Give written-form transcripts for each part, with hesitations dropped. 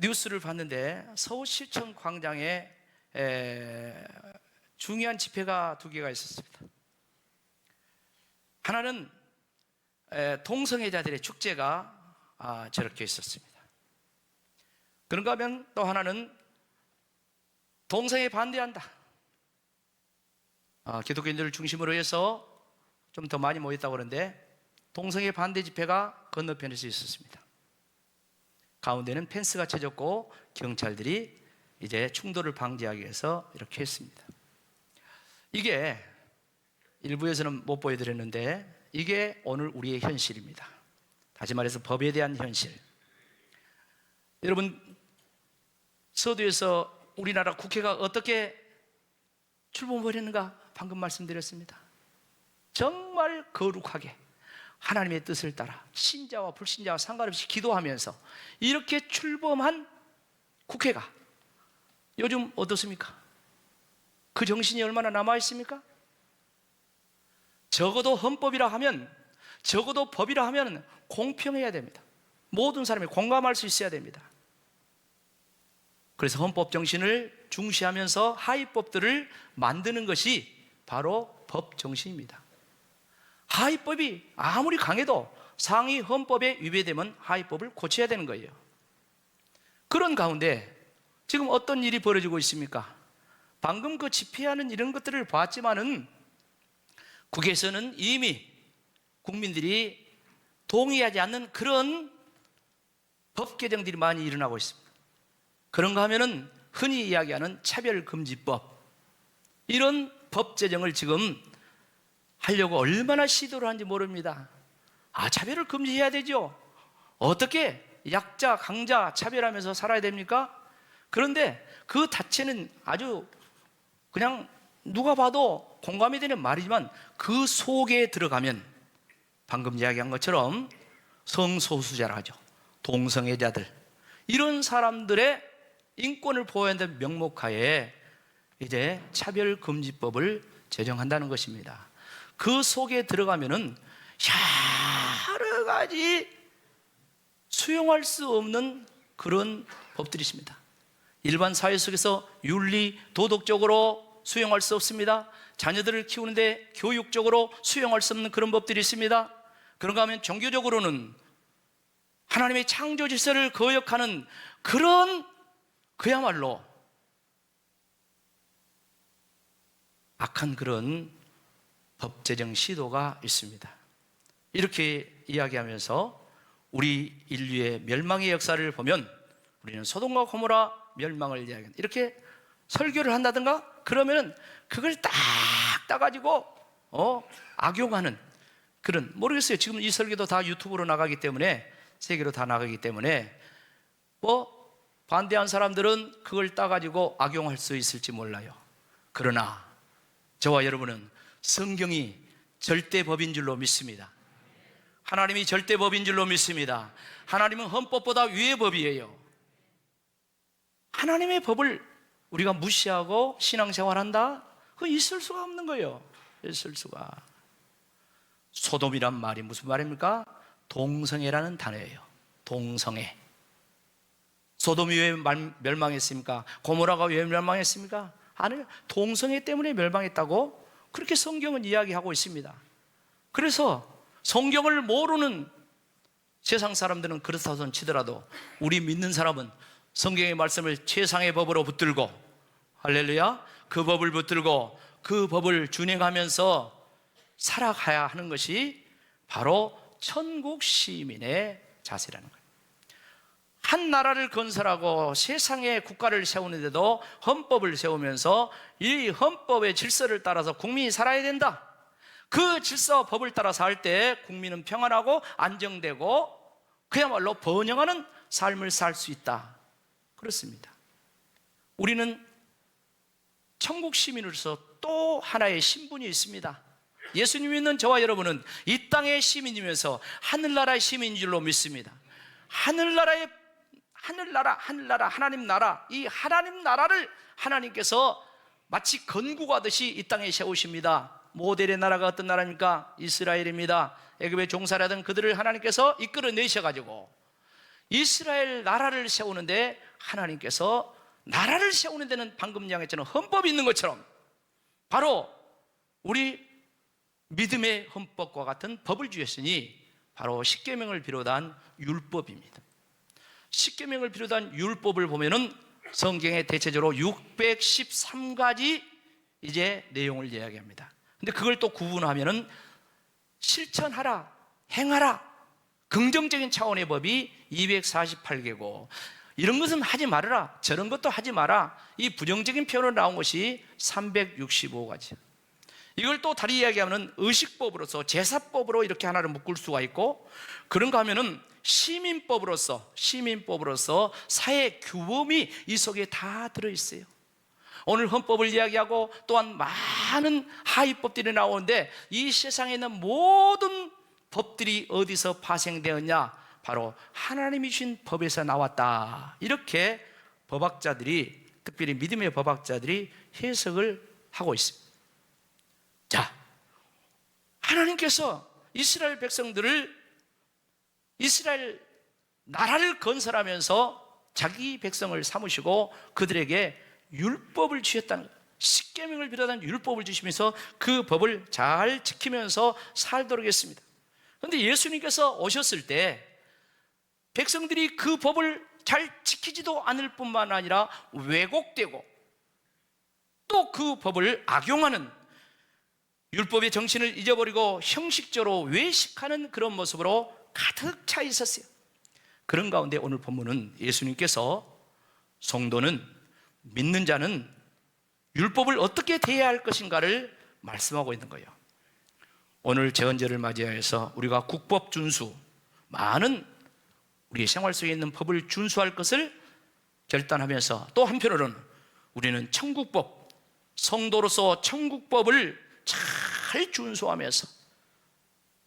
뉴스를 봤는데 서울시청 광장에 중요한 집회가 두 개가 있었습니다. 하나는 동성애자들의 축제가 저렇게 있었습니다. 그런가 하면 또 하나는 동성애 반대한다. 기독교인들을 중심으로 해서 좀 더 많이 모였다고 그러는데 동성애 반대 집회가 건너편에서 있었습니다. 가운데는 펜스가 쳐졌고 경찰들이 이제 충돌을 방지하기 위해서 이렇게 했습니다. 이게 일부에서는 못 보여드렸는데 이게 오늘 우리의 현실입니다. 다시 말해서 법에 대한 현실. 여러분, 서두에서 우리나라 국회가 어떻게 출범했는가 방금 말씀드렸습니다. 정말 거룩하게 하나님의 뜻을 따라 신자와 불신자와 상관없이 기도하면서 이렇게 출범한 국회가 요즘 어떻습니까? 그 정신이 얼마나 남아있습니까? 적어도 헌법이라 하면, 적어도 법이라 하면 공평해야 됩니다. 모든 사람이 공감할 수 있어야 됩니다. 그래서 헌법 정신을 중시하면서 하위법들을 만드는 것이 바로 법 정신입니다. 하위법이 아무리 강해도 상위 헌법에 위배되면 하위법을 고쳐야 되는 거예요. 그런 가운데 지금 어떤 일이 벌어지고 있습니까? 방금 그 집회하는 이런 것들을 봤지만은 국회에서는 이미 국민들이 동의하지 않는 그런 법 개정들이 많이 일어나고 있습니다. 그런가 하면은 흔히 이야기하는 차별금지법, 이런 법 제정을 지금 하려고 얼마나 시도를 하는지 모릅니다. 차별을 금지해야 되죠. 어떻게 약자, 강자 차별하면서 살아야 됩니까? 그런데 그 자체는 아주 그냥 누가 봐도 공감이 되는 말이지만 그 속에 들어가면 방금 이야기한 것처럼 성소수자라 하죠. 동성애자들, 이런 사람들의 인권을 보호해야 되는 명목하에 이제 차별금지법을 제정한다는 것입니다. 그 속에 들어가면은 여러 가지 수용할 수 없는 그런 법들이 있습니다. 일반 사회 속에서 윤리, 도덕적으로 수용할 수 없습니다. 자녀들을 키우는데 교육적으로 수용할 수 없는 그런 법들이 있습니다. 그런가 하면 종교적으로는 하나님의 창조 질서를 거역하는 그런 그야말로 악한 그런 법 제정 시도가 있습니다. 이렇게 이야기하면서 우리 인류의 멸망의 역사를 보면 우리는 소돔과 고모라 멸망을 이야기한다. 이렇게 설교를 한다든가 그러면은 그걸 딱 따가지고 악용하는 그런, 모르겠어요. 지금 이 설교도 다 유튜브로 나가기 때문에, 세계로 다 나가기 때문에 반대한 사람들은 그걸 따가지고 악용할 수 있을지 몰라요. 그러나 저와 여러분은 성경이 절대법인 줄로 믿습니다. 하나님이 절대법인 줄로 믿습니다. 하나님은 헌법보다 위의 법이에요. 하나님의 법을 우리가 무시하고 신앙생활한다? 그거 있을 수가 없는 거예요. 있을 수가. 소돔이란 말이 무슨 말입니까? 동성애라는 단어예요. 동성애. 소돔이 왜 멸망했습니까? 고모라가 왜 멸망했습니까? 아니요, 동성애 때문에 멸망했다고 그렇게 성경은 이야기하고 있습니다. 그래서 성경을 모르는 세상 사람들은 그렇다손 치더라도 우리 믿는 사람은 성경의 말씀을 최상의 법으로 붙들고, 할렐루야, 그 법을 붙들고 그 법을 준행하면서 살아가야 하는 것이 바로 천국 시민의 자세라는 거예요. 한 나라를 건설하고 세상의 국가를 세우는데도 헌법을 세우면서 이 헌법의 질서를 따라서 국민이 살아야 된다. 그 질서와 법을 따라 살 때 국민은 평안하고 안정되고 그야말로 번영하는 삶을 살 수 있다. 그렇습니다. 우리는 천국 시민으로서 또 하나의 신분이 있습니다. 예수님 믿는 저와 여러분은 이 땅의 시민이면서 하늘나라의 시민인 줄로 믿습니다. 하늘나라, 하나님 나라, 이 하나님 나라를 하나님께서 마치 건국하듯이 이 땅에 세우십니다. 모델의 나라가 어떤 나라입니까? 이스라엘입니다. 애굽에 종살이하던 그들을 하나님께서 이끌어내셔가지고 이스라엘 나라를 세우는데 하나님께서 나라를 세우는 데는 방금 이야기했잖아요. 헌법이 있는 것처럼 바로 우리 믿음의 헌법과 같은 법을 주셨으니 바로 십계명을 비롯한 율법입니다. 십계명을 비롯한 율법을 보면은 성경에 대체적으로 613가지 이제 내용을 이야기합니다. 근데 그걸 또 구분하면은 실천하라, 행하라, 긍정적인 차원의 법이 248개고 이런 것은 하지 말아라, 저런 것도 하지 마라, 이 부정적인 표현으로 나온 것이 365가지. 이걸 또 다리 이야기하면 의식법으로서 제사법으로 이렇게 하나를 묶을 수가 있고, 그런가 하면은 시민법으로서 사회 규범이 이 속에 다 들어있어요. 오늘 헌법을 이야기하고 또한 많은 하위법들이 나오는데 이 세상에 있는 모든 법들이 어디서 파생되었냐? 바로 하나님이 주신 법에서 나왔다. 이렇게 법학자들이, 특별히 믿음의 법학자들이 해석을 하고 있습니다. 자, 하나님께서 이스라엘 백성들을, 이스라엘 나라를 건설하면서 자기 백성을 삼으시고 그들에게 율법을 주셨다는 거예요. 십계명을 비롯한 율법을 주시면서 그 법을 잘 지키면서 살도록 했습니다. 그런데 예수님께서 오셨을 때 백성들이 그 법을 잘 지키지도 않을 뿐만 아니라 왜곡되고 또 그 법을 악용하는, 율법의 정신을 잊어버리고 형식적으로 외식하는 그런 모습으로 가득 차 있었어요. 그런 가운데 오늘 본문은 예수님께서 성도는, 믿는 자는 율법을 어떻게 대해야 할 것인가를 말씀하고 있는 거예요. 오늘 제헌절을 맞이해서 우리가 국법 준수, 많은 우리의 생활 속에 있는 법을 준수할 것을 결단하면서 또 한편으로는 우리는 천국법, 성도로서 천국법을 잘 준수하면서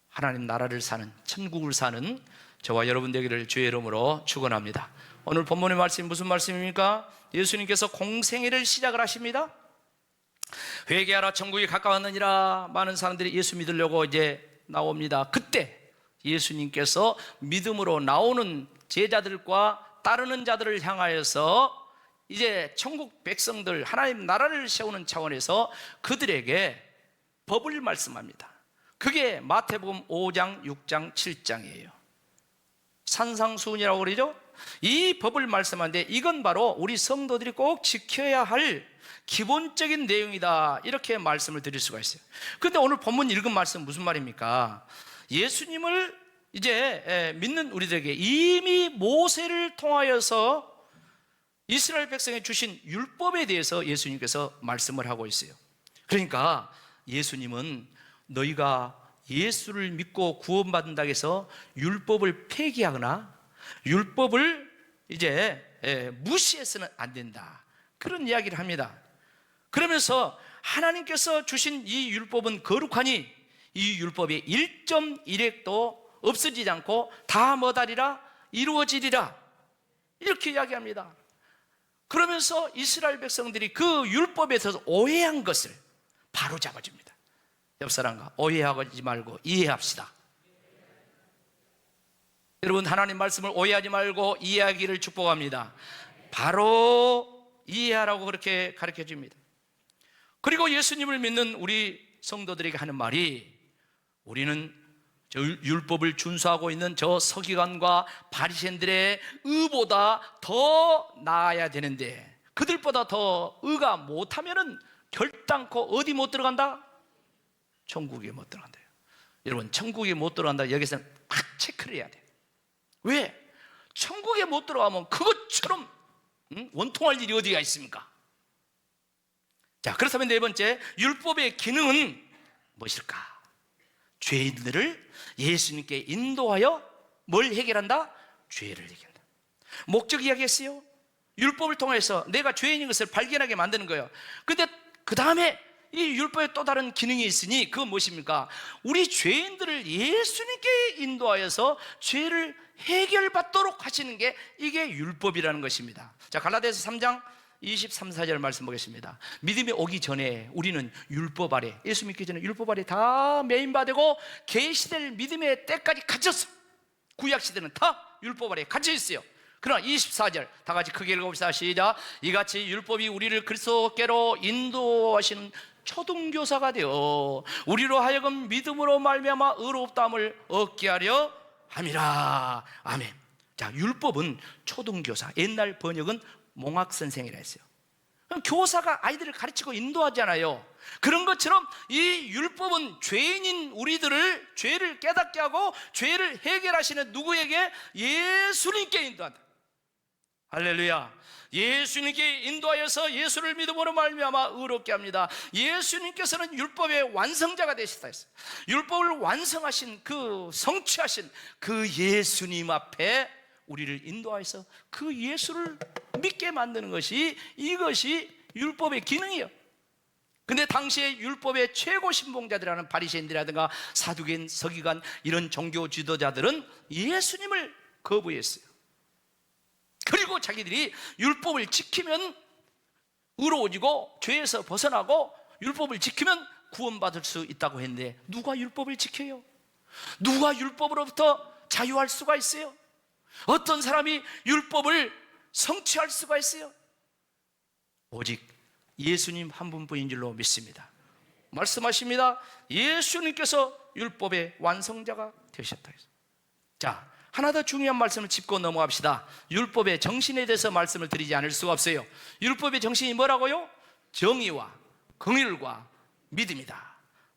하나님 나라를 사는, 천국을 사는 저와 여러분 되기를 주의 이름으로 축원합니다. 오늘 본문의 말씀이 무슨 말씀입니까? 예수님께서 공생애를 시작을 하십니다. 회개하라, 천국이 가까웠느니라. 많은 사람들이 예수 믿으려고 이제 나옵니다. 그때 예수님께서 믿음으로 나오는 제자들과 따르는 자들을 향하여서 이제 천국 백성들, 하나님 나라를 세우는 차원에서 그들에게 법을 말씀합니다. 그게 마태복음 5장, 6장, 7장이에요. 산상수훈이라고 그러죠. 이 법을 말씀하는데 이건 바로 우리 성도들이 꼭 지켜야 할 기본적인 내용이다, 이렇게 말씀을 드릴 수가 있어요. 그런데 오늘 본문 읽은 말씀 무슨 말입니까? 예수님을 이제 믿는 우리들에게 이미 모세를 통하여서 이스라엘 백성에 주신 율법에 대해서 예수님께서 말씀을 하고 있어요. 그러니까 예수님은 너희가 예수를 믿고 구원받는다고 해서 율법을 폐기하거나 율법을 이제 무시해서는 안 된다, 그런 이야기를 합니다. 그러면서 하나님께서 주신 이 율법은 거룩하니 이 율법의 1.1획도 없어지지 않고 다 뭐다리라 이루어지리라, 이렇게 이야기합니다. 그러면서 이스라엘 백성들이 그 율법에 대해서 오해한 것을 바로 잡아줍니다. 옆 사람과 오해하지 말고 이해합시다. 여러분, 하나님 말씀을 오해하지 말고 이해하기를 축복합니다. 바로 이해하라고 그렇게 가르쳐 줍니다. 그리고 예수님을 믿는 우리 성도들에게 하는 말이, 우리는 저 율법을 준수하고 있는 저 서기관과 바리새인들의 의보다 더 나아야 되는데 그들보다 더 의가 못하면은 결단코 어디 못 들어간다? 천국에 못 들어간대요. 여러분, 천국에 못 들어간다, 여기서는 팍 체크를 해야 돼요. 왜? 천국에 못 들어가면 그것처럼 원통할 일이 어디가 있습니까? 자, 그렇다면 네 번째, 율법의 기능은 무엇일까? 죄인들을 예수님께 인도하여 뭘 해결한다? 죄를 해결한다. 목적 이야기했어요. 율법을 통해서 내가 죄인인 것을 발견하게 만드는 거예요. 근데 그 다음에 이 율법에 또 다른 기능이 있으니 그건 무엇입니까? 우리 죄인들을 예수님께 인도하여서 죄를 해결받도록 하시는 게 이게 율법이라는 것입니다. 자, 갈라디아서 3장 23, 4절 말씀 보겠습니다. 믿음이 오기 전에 우리는 율법 아래, 예수 믿기 전에 율법 아래 다 매인받고 계시될 믿음의 때까지 갇혔어. 구약시대는 다 율법 아래 갇혀 있어요. 그러나 24절 다 같이 크게 읽어봅시다. 시작. 이같이 율법이 우리를 그리스도께로 인도하시는 초등교사가 되어 우리로 하여금 믿음으로 말미암아 의롭다함을 얻게 하려 함이라. 아멘. 자, 율법은 초등교사, 옛날 번역은 몽학선생이라 했어요. 교사가 아이들을 가르치고 인도하잖아요. 그런 것처럼 이 율법은 죄인인 우리들을 죄를 깨닫게 하고 죄를 해결하시는 누구에게? 예수님께 인도한다. 할렐루야. 예수님께 인도하여서 예수를 믿음으로 말미암아 의롭게 합니다. 예수님께서는 율법의 완성자가 되셨다 했어요. 율법을 완성하신 그 성취하신 그 예수님 앞에 우리를 인도하여서 그 예수를 믿게 만드는 것이, 이것이 율법의 기능이에요. 근데 당시에 율법의 최고 신봉자들이라는 바리새인들이라든가 사두개인, 서기관 이런 종교 지도자들은 예수님을 거부했어요. 그리고 자기들이 율법을 지키면 의로워지고 죄에서 벗어나고 율법을 지키면 구원받을 수 있다고 했는데, 누가 율법을 지켜요? 누가 율법으로부터 자유할 수가 있어요? 어떤 사람이 율법을 성취할 수가 있어요? 오직 예수님 한 분뿐인 줄로 믿습니다. 말씀하십니다. 예수님께서 율법의 완성자가 되셨다. 자, 하나 더 중요한 말씀을 짚고 넘어갑시다. 율법의 정신에 대해서 말씀을 드리지 않을 수가 없어요. 율법의 정신이 뭐라고요? 정의와 긍휼과 믿음이다.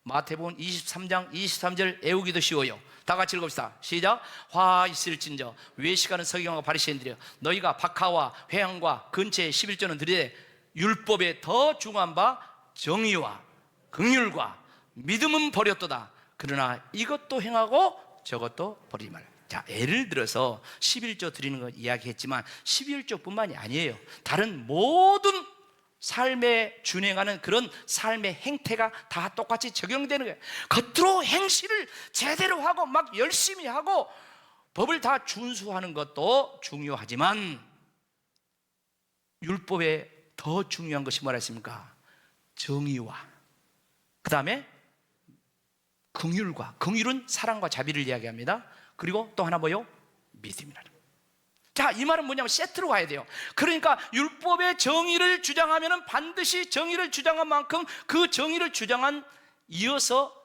마태복음 23장 23절 외우기도 쉬워요. 다 같이 읽읍시다. 시작. 화 있을진저 외식하는 서기관과 바리새인들이여, 너희가 박하와 회향과 근처에 11조는 드리되 율법에 더 중요한 바 정의와 긍휼과 믿음은 버렸도다. 그러나 이것도 행하고 저것도 버리지 말라. 자, 예를 들어서 11조 드리는 거 이야기했지만 11조뿐만이 아니에요. 다른 모든 삶에 준행하는 그런 삶의 행태가 다 똑같이 적용되는 거예요. 겉으로 행실을 제대로 하고 막 열심히 하고 법을 다 준수하는 것도 중요하지만 율법에 더 중요한 것이 뭐라 했습니까? 정의와 그 다음에 긍휼과, 긍휼은 사랑과 자비를 이야기합니다. 그리고 또 하나 뭐요? 믿음이라는 거예요. 자, 이 말은 뭐냐면 세트로 가야 돼요. 그러니까 율법의 정의를 주장하면 반드시 정의를 주장한 만큼 그 정의를 주장한 이어서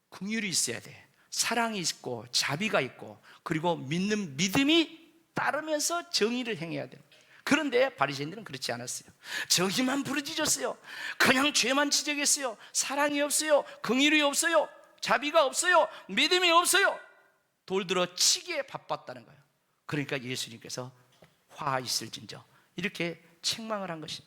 긍휼이 있어야 돼. 사랑이 있고 자비가 있고 그리고 믿는 믿음이 따르면서 정의를 행해야 돼요. 그런데 바리새인들은 그렇지 않았어요. 정의만 부르짖었어요. 그냥 죄만 지적했어요. 사랑이 없어요. 긍휼이 없어요. 자비가 없어요. 믿음이 없어요. 돌들어 치기에 바빴다는 거예요. 그러니까 예수님께서 화 있을진저 이렇게 책망을 한 것이.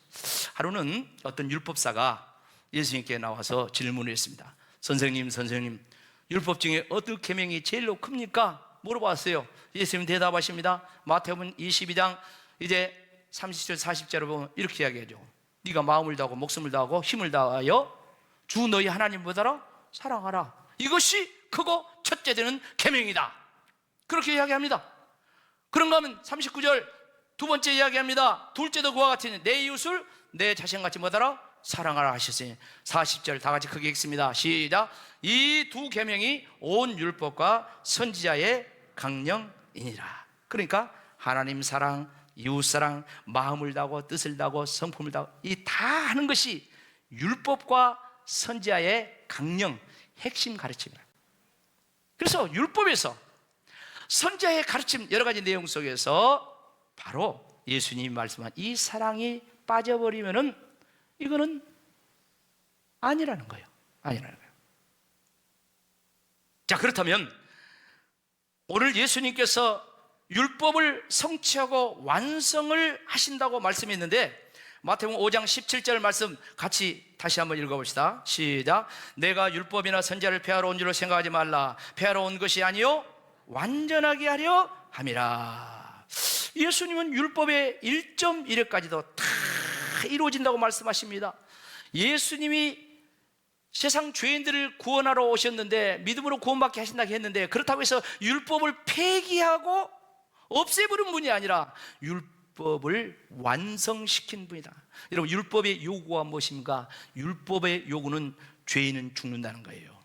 하루는 어떤 율법사가 예수님께 나와서 질문을 했습니다. 선생님, 율법 중에 어떤 계명이 제일로 큽니까? 물어봤어요. 예수님 대답하십니다. 마태복음 22장 이제 30절 40절을 보면 이렇게 이야기하죠. 네가 마음을 다하고 목숨을 다하고 힘을 다하여 주 너희 하나님보다라 사랑하라. 이것이 크고 첫째 되는 계명이다. 그렇게 이야기합니다. 그런가 하면 39절 두 번째 이야기합니다. 둘째도 그와 같으니 내 이웃을 내 자신같이 뭐더라? 사랑하라 하셨으니 40절 다 같이 크게 읽습니다. 시작. 이 두 계명이 온 율법과 선지자의 강령이니라. 그러니까 하나님 사랑, 이웃 사랑, 마음을 다하고 뜻을 다하고 성품을 다하고 이 다 하는 것이 율법과 선지자의 강령, 핵심 가르침이다. 그래서 율법에서 선지자의 가르침 여러 가지 내용 속에서 바로 예수님이 말씀한 이 사랑이 빠져버리면은 이거는 아니라는 거예요. 아니라는 거예요. 자, 그렇다면 오늘 예수님께서 율법을 성취하고 완성을 하신다고 말씀했는데 마태복음 5장 17절 말씀 같이 다시 한번 읽어봅시다. 시작. 내가 율법이나 선지자를 폐하러 온 줄로 생각하지 말라. 폐하러 온 것이 아니요 완전하게 하려 함이라. 예수님은 율법의 1.1회까지도 다 이루어진다고 말씀하십니다. 예수님이 세상 죄인들을 구원하러 오셨는데 믿음으로 구원받게 하신다고 했는데 그렇다고 해서 율법을 폐기하고 없애버린 분이 아니라 율법을 완성시킨 분이다. 여러분, 율법의 요구가 무엇입니까? 율법의 요구는 죄인은 죽는다는 거예요.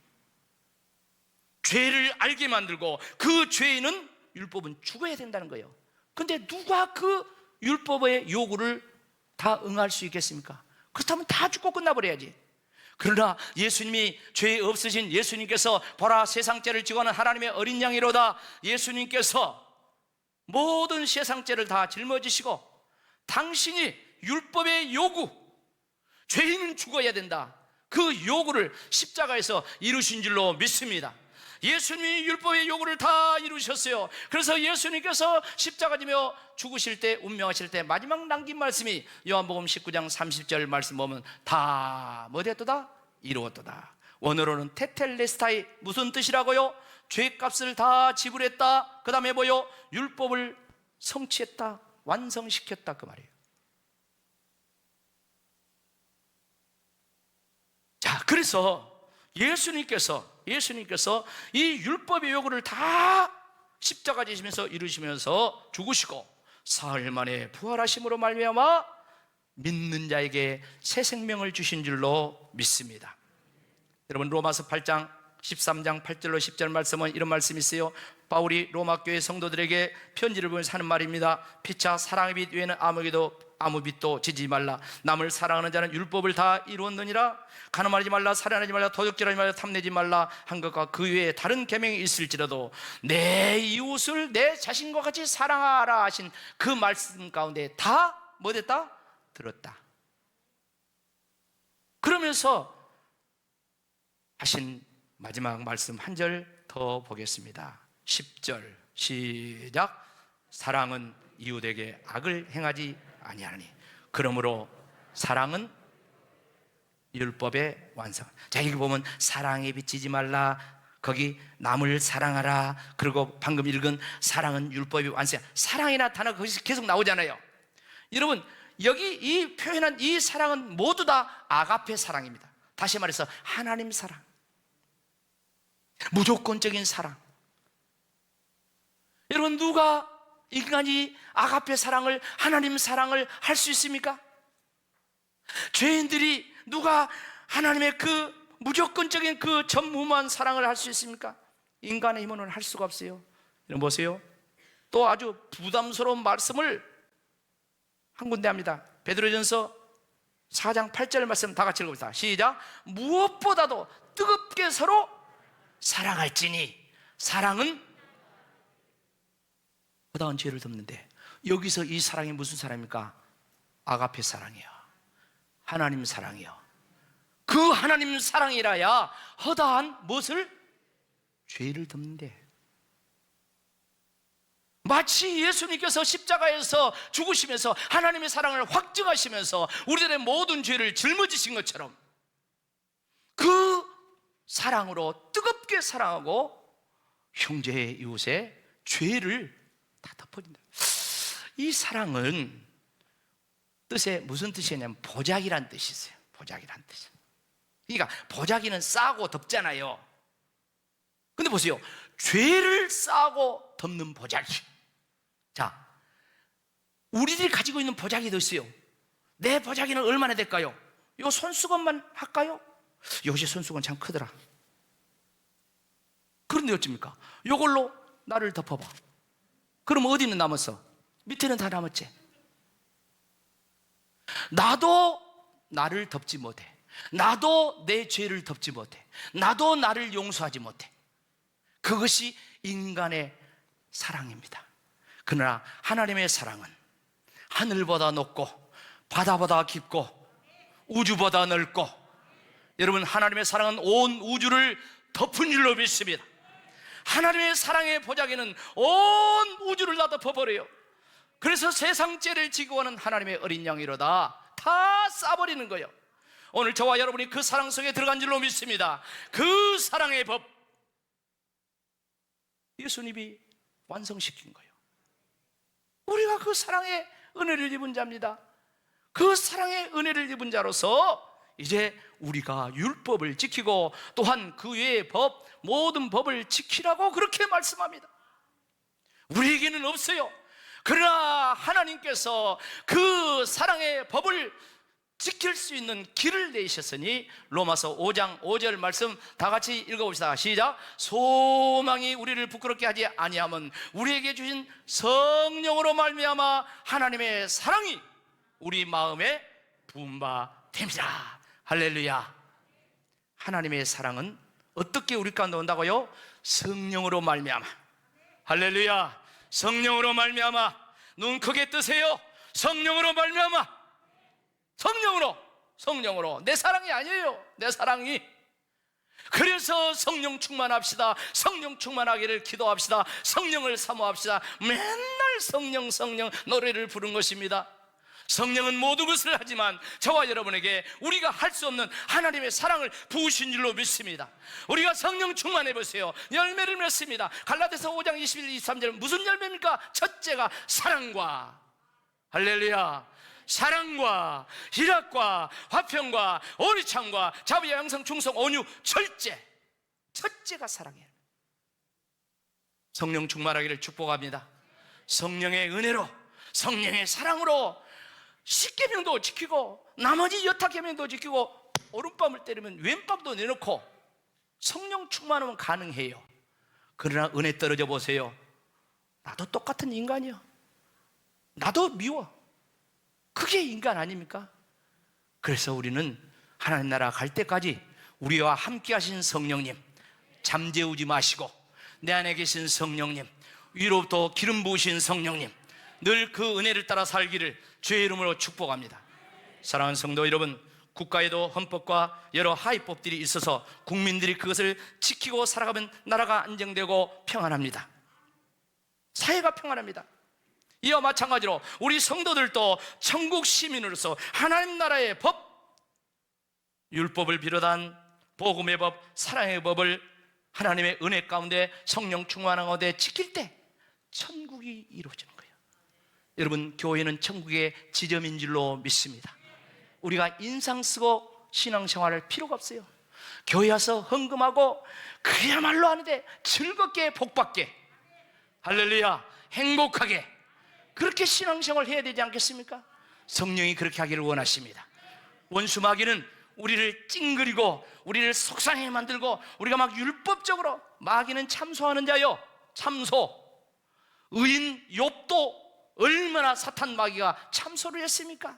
죄를 알게 만들고 그 죄인은 율법은 죽어야 된다는 거예요. 근데 누가 그 율법의 요구를 다 응할 수 있겠습니까? 그렇다면 다 죽고 끝나버려야지. 그러나 예수님이 죄 없으신 예수님께서 보라 세상 죄를 지고 하는 하나님의 어린 양이로다. 예수님께서 모든 세상 죄를 다 짊어지시고 당신이 율법의 요구, 죄인은 죽어야 된다, 그 요구를 십자가에서 이루신 줄로 믿습니다. 예수님이 율법의 요구를 다 이루셨어요. 그래서 예수님께서 십자가 지며 죽으실 때, 운명하실 때 마지막 남긴 말씀이 요한복음 19장 30절 말씀 보면 다 뭐 됐도다? 이루었도다. 원어로는 테텔레스타이, 무슨 뜻이라고요? 죄값을 다 지불했다. 그 다음에 뭐요? 율법을 성취했다, 완성시켰다, 그 말이에요. 자, 그래서 예수님께서 이 율법의 요구를 다 십자가 지시면서 이루시면서 죽으시고 사흘 만에 부활하심으로 말미암아 믿는 자에게 새 생명을 주신 줄로 믿습니다. 여러분, 로마서 8장 13장 8절로 10절 말씀은 이런 말씀이 있어요. 바울이 로마 교회 성도들에게 편지를 보내서 하는 말입니다. 피차 사랑의 빛 외에는 아무 빛도 지지 말라. 남을 사랑하는 자는 율법을 다 이루었느니라. 간음하지 말라, 살인하지 말라, 도둑질하지 말라, 탐내지 말라 한 것과 그 외에 다른 계명이 있을지라도 내 이웃을 내 자신과 같이 사랑하라 하신 그 말씀 가운데 다 뭐 됐다? 들었다. 그러면서 하신 마지막 말씀 한 절 더 보겠습니다. 10절 시작. 사랑은 이웃에게 악을 행하지 아니하니 그러므로 사랑은 율법의 완성. 자, 여기 보면 사랑에 비치지 말라, 거기 남을 사랑하라, 그리고 방금 읽은 사랑은 율법의 완성. 사랑이나 단어가 거기서 계속 나오잖아요. 여러분, 여기 이 표현한 이 사랑은 모두 다 아가페 사랑입니다. 다시 말해서 하나님 사랑, 무조건적인 사랑. 여러분, 누가 인간이 아가페 사랑을, 하나님 사랑을 할 수 있습니까? 죄인들이 누가 하나님의 그 무조건적인 그 전무후무한 사랑을 할 수 있습니까? 인간의 힘으로는 할 수가 없어요. 여러분 보세요. 또 아주 부담스러운 말씀을 한 군데 합니다. 베드로전서 4장 8절 말씀 다 같이 읽어봅시다. 시작. 무엇보다도 뜨겁게 서로 사랑할지니 사랑은 허다한 죄를 덮는데, 여기서 이 사랑이 무슨 사랑입니까? 아가페 사랑이요, 하나님 사랑이요. 그 하나님 사랑이라야 허다한 무엇을? 죄를 덮는데, 마치 예수님께서 십자가에서 죽으시면서 하나님의 사랑을 확증하시면서 우리들의 모든 죄를 짊어지신 것처럼 그 사랑으로 뜨겁게 사랑하고 형제의 이웃의 죄를 다 덮어진다. 이 사랑은 뜻에 무슨 뜻이냐면 보자기란 뜻이 있어요. 보자기란 뜻이. 그러니까 보자기는 싸고 덮잖아요. 근데 보세요, 죄를 싸고 덮는 보자기. 자, 우리들이 가지고 있는 보자기도 있어요. 내 보자기는 얼마나 될까요? 요 손수건만 할까요? 요새 손수건 참 크더라. 그런데 어쩝니까? 요걸로 나를 덮어봐. 그럼 어디는 남았어? 밑에는 다 남았지. 나도 나를 덮지 못해. 나도 내 죄를 덮지 못해. 나도 나를 용서하지 못해. 그것이 인간의 사랑입니다. 그러나 하나님의 사랑은 하늘보다 높고 바다보다 깊고 우주보다 넓고, 여러분, 하나님의 사랑은 온 우주를 덮은 줄로 믿습니다. 하나님의 사랑의 보자기는 온 우주를 다 덮어버려요. 그래서 세상 죄를 지고 하는 하나님의 어린 양이로다 다 싸버리는 거예요. 오늘 저와 여러분이 그 사랑 속에 들어간 줄로 믿습니다. 그 사랑의 법, 예수님이 완성시킨 거예요. 우리가 그 사랑의 은혜를 입은 자입니다. 그 사랑의 은혜를 입은 자로서 이제 우리가 율법을 지키고 또한 그 외의 법, 모든 법을 지키라고 그렇게 말씀합니다. 우리에게는 없어요. 그러나 하나님께서 그 사랑의 법을 지킬 수 있는 길을 내셨으니 로마서 5장 5절 말씀 다 같이 읽어봅시다. 시작. 소망이 우리를 부끄럽게 하지 아니함은 우리에게 주신 성령으로 말미암아 하나님의 사랑이 우리 마음에 부은 바 됩니다. 할렐루야. 하나님의 사랑은 어떻게 우리 가운데 온다고요? 성령으로 말미암아. 할렐루야. 성령으로 말미암아. 눈 크게 뜨세요. 성령으로 말미암아. 성령으로. 내 사랑이 아니에요. 내 사랑이. 그래서 성령 충만합시다. 성령 충만하기를 기도합시다. 성령을 사모합시다. 맨날 성령 노래를 부른 것입니다. 성령은 모든 것을 하지만 저와 여러분에게 우리가 할 수 없는 하나님의 사랑을 부으신 줄로 믿습니다. 우리가 성령 충만해 보세요. 열매를 맺습니다. 갈라디아서 5장 21, 23절 무슨 열매입니까? 첫째가 사랑과, 할렐루야, 사랑과 희락과 화평과 오리참과 자비, 양성, 충성, 온유, 첫째가 사랑이에요. 성령 충만하기를 축복합니다. 성령의 은혜로, 성령의 사랑으로 십계명도 지키고 나머지 여타 계명도 지키고 오른밤을 때리면 왼밤도 내놓고 성령 충만하면 가능해요. 그러나 은혜 떨어져 보세요. 나도 똑같은 인간이야. 나도 미워. 그게 인간 아닙니까? 그래서 우리는 하나님 나라 갈 때까지 우리와 함께 하신 성령님, 잠재우지 마시고 내 안에 계신 성령님, 위로부터 기름 부으신 성령님, 늘 그 은혜를 따라 살기를 주의 이름으로 축복합니다. 사랑하는 성도 여러분, 국가에도 헌법과 여러 하위법들이 있어서 국민들이 그것을 지키고 살아가면 나라가 안정되고 평안합니다. 사회가 평안합니다. 이와 마찬가지로 우리 성도들도 천국 시민으로서 하나님 나라의 법, 율법을 비롯한 복음의 법, 사랑의 법을 하나님의 은혜 가운데 성령 충만한 가운데 지킬 때 천국이 이루어지는 거예요. 여러분, 교회는 천국의 지점인 줄로 믿습니다. 우리가 인상 쓰고 신앙생활할 필요가 없어요. 교회 와서 헌금하고 그야말로 하는데 즐겁게 복받게, 할렐루야, 행복하게 그렇게 신앙생활을 해야 되지 않겠습니까? 성령이 그렇게 하기를 원하십니다. 원수 마귀는 우리를 찡그리고 우리를 속상하게 만들고 우리가 막 율법적으로, 마귀는 참소하는 자요, 참소. 의인 욥도 얼마나 사탄 마귀가 참소를 했습니까?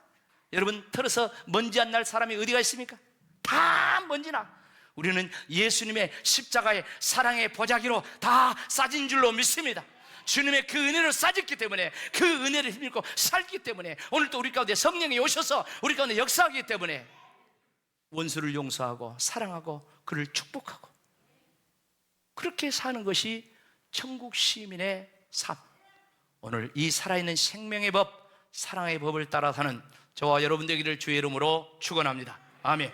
여러분, 틀어서 먼지 안 날 사람이 어디가 있습니까? 다 먼지나. 우리는 예수님의 십자가의 사랑의 보자기로 다 싸진 줄로 믿습니다. 주님의 그 은혜를 싸졌기 때문에, 그 은혜를 힘입고 살기 때문에 오늘도 우리 가운데 성령이 오셔서 우리 가운데 역사하기 때문에 원수를 용서하고 사랑하고 그를 축복하고 그렇게 사는 것이 천국 시민의 삶. 오늘 이 살아있는 생명의 법, 사랑의 법을 따라 사는 저와 여러분 되기를 주의 이름으로 축원합니다. 아멘.